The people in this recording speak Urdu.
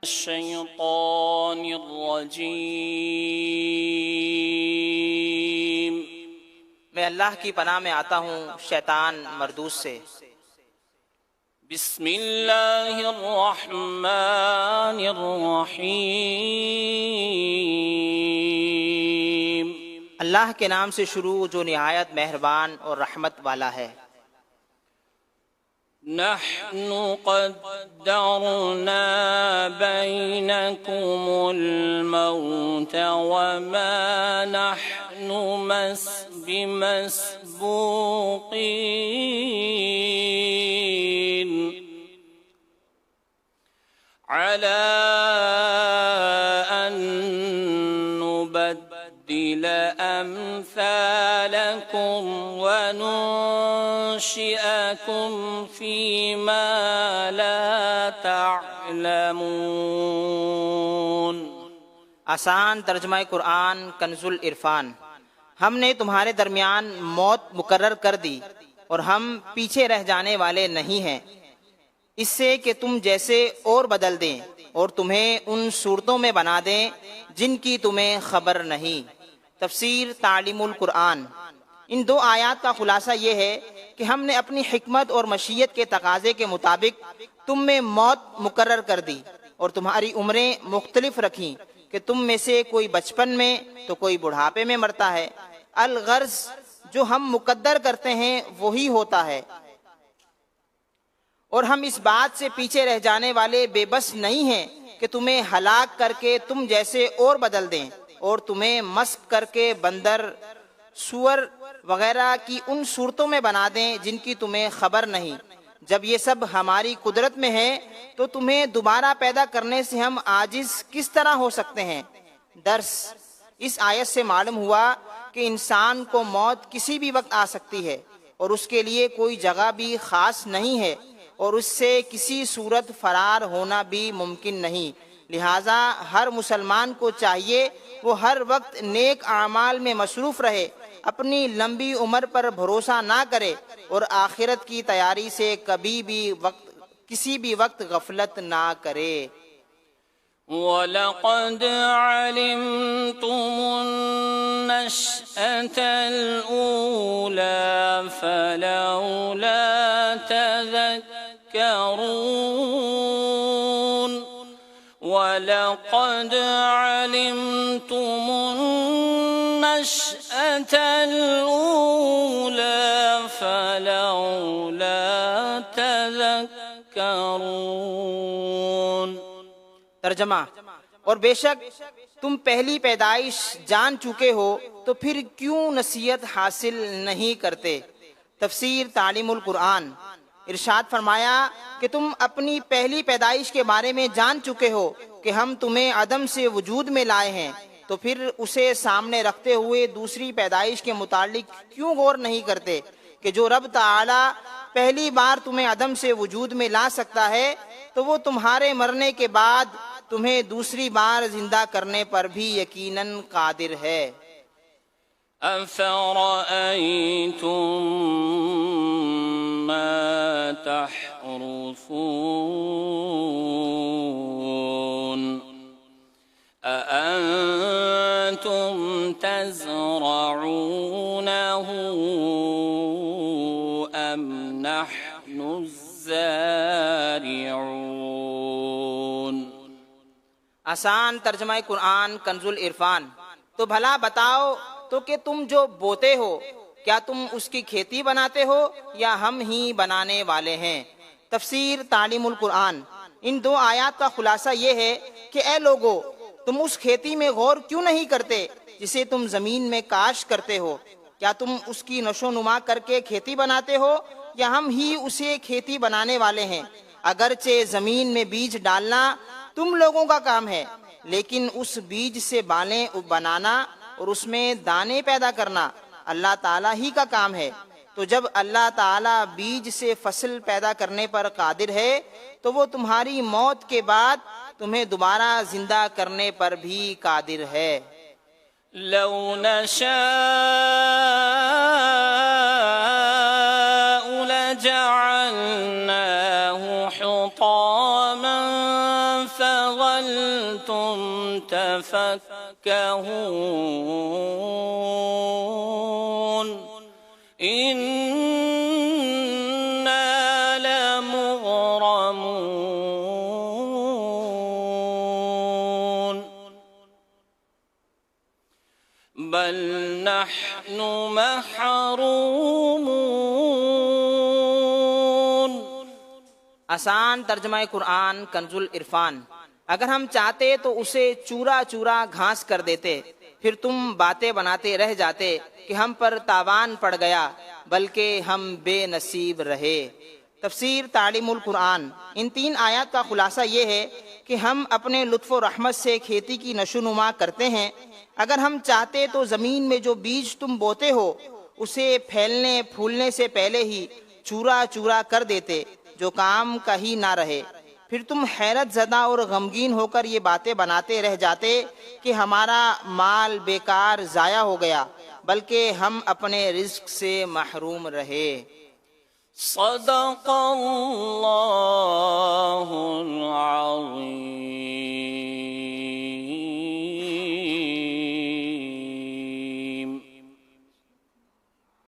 الشیطان الرجیم۔ میں اللہ کی پناہ میں آتا ہوں شیطان مردود سے۔ بسم اللہ الرحمن الرحیم۔ اللہ کے نام سے شروع جو نہایت مہربان اور رحمت والا ہے۔ نحن قدرنا بینکم الموت وما نحن بمسبوقین على أن نبدل أمثالكم وننشئكم فيما لا تعلمون۔ آسان ترجمہ قرآن کنز العرفان۔ ہم نے تمہارے درمیان موت مقرر کر دی اور ہم پیچھے رہ جانے والے نہیں ہیں، اس سے کہ تم جیسے اور بدل دیں اور تمہیں ان صورتوں میں بنا دیں جن کی تمہیں خبر نہیں۔ تفسیر تعلیم القرآن۔ ان دو آیات کا خلاصہ یہ ہے کہ ہم نے اپنی حکمت اور مشیت کے تقاضے کے مطابق تم میں موت مقرر کر دی اور تمہاری عمریں مختلف رکھیں کہ تم میں سے کوئی بچپن میں تو کوئی بڑھاپے میں مرتا ہے۔ الغرض جو ہم مقدر کرتے ہیں وہی ہوتا ہے، اور ہم اس بات سے پیچھے رہ جانے والے بے بس نہیں ہیں کہ تمہیں ہلاک کر کے تم جیسے اور بدل دیں اور تمہیں مسخ کر کے بندر، سور وغیرہ کی ان صورتوں میں بنا دیں جن کی تمہیں خبر نہیں۔ جب یہ سب ہماری قدرت میں ہے تو تمہیں دوبارہ پیدا کرنے سے ہم عاجز کس طرح ہو سکتے ہیں؟ درس: اس آیت سے معلوم ہوا کہ انسان کو موت کسی بھی وقت آ سکتی ہے اور اس کے لیے کوئی جگہ بھی خاص نہیں ہے اور اس سے کسی صورت فرار ہونا بھی ممکن نہیں۔ لہٰذا ہر مسلمان کو چاہیے وہ ہر وقت نیک اعمال میں مصروف رہے، اپنی لمبی عمر پر بھروسہ نہ کرے اور آخرت کی تیاری سے کسی بھی وقت غفلت نہ کرے۔ وَلَقَدْ عَلِمْتُمُ النَّشْأَةَ الْأُولَى فَلَوْلَا تَذَكَّرُونَ وَلَقَدْ عَلِمْتُمُ النَّشْأَةَ الْأُولَى فَلَوْلَا تَذَكَّرُونَ۔ ترجمہ: اور بے شک تم پہلی پیدائش جان چکے ہو تو پھر کیوں نصیحت حاصل نہیں کرتے؟ تفسیر تعلیم القرآن۔ ارشاد فرمایا کہ تم اپنی پہلی پیدائش کے بارے میں جان چکے ہو کہ ہم تمہیں عدم سے وجود میں لائے ہیں، تو پھر اسے سامنے رکھتے ہوئے دوسری پیدائش کے متعلق کیوں غور نہیں کرتے کہ جو رب تعالی پہلی بار تمہیں عدم سے وجود میں لا سکتا ہے تو وہ تمہارے مرنے کے بعد تمہیں دوسری بار زندہ کرنے پر بھی یقیناً قادر ہے۔ أَفَرَأَيْتُم مَّا تَحْرُثُونَ أَأَنتُمْ تَزْرَعُونَهُ أَمْ نَحْنُ الزَّارِعُونَ۔ آسان ترجمہ قرآن کنز العرفان۔ تو بھلا بتاؤ تو کہ تم جو بوتے ہو کیا تم اس کی کھیتی بناتے ہو یا ہم ہی بنانے والے ہیں؟ تفسیر تعلیم القرآن۔ ان دو آیات کا خلاصہ یہ ہے کہ اے لوگو، تم اس کھیتی میں غور کیوں نہیں کرتے جسے تم زمین میں کاشت کرتے ہو؟ کیا تم اس کی نشو نما کر کے کھیتی بناتے ہو یا ہم ہی اسے کھیتی بنانے والے ہیں؟ اگرچہ زمین میں بیج ڈالنا تم لوگوں کا کام ہے، لیکن اس بیج سے بالیں بنانا اور اس میں دانے پیدا کرنا اللہ تعالیٰ ہی کا کام ہے۔ تو جب اللہ تعالیٰ بیج سے فصل پیدا کرنے پر قادر ہے تو وہ تمہاری موت کے بعد تمہیں دوبارہ زندہ کرنے پر بھی قادر ہے۔ لو نشاء لجعلناه حطاما فظلتم تفكهون إنا لمغرمون بل نحن محرومون. آسان ترجمہ قرآن کنز العرفان. اگر ہم چاہتے تو اسے چورا چورا گھاس کر دیتے، پھر تم باتیں بناتے رہ جاتے کہ ہم پر تاوان پڑ گیا، بلکہ ہم بے نصیب رہے. تفسیر تعلیم القرآن. ان 3 آیات کا خلاصہ یہ ہے کہ ہم اپنے لطف و رحمت سے کھیتی کی نشوونما کرتے ہیں. اگر ہم چاہتے تو زمین میں جو بیج تم بوتے ہو اسے پھیلنے پھولنے سے پہلے ہی چورا چورا کر دیتے، جو کام کا ہی نہ رہے. پھر تم حیرت زدہ اور غمگین ہو کر یہ باتیں بناتے رہ جاتے کہ ہمارا مال بیکار ضائع ہو گیا، بلکہ ہم اپنے رزق سے محروم رہے. صدق اللہ العظیم.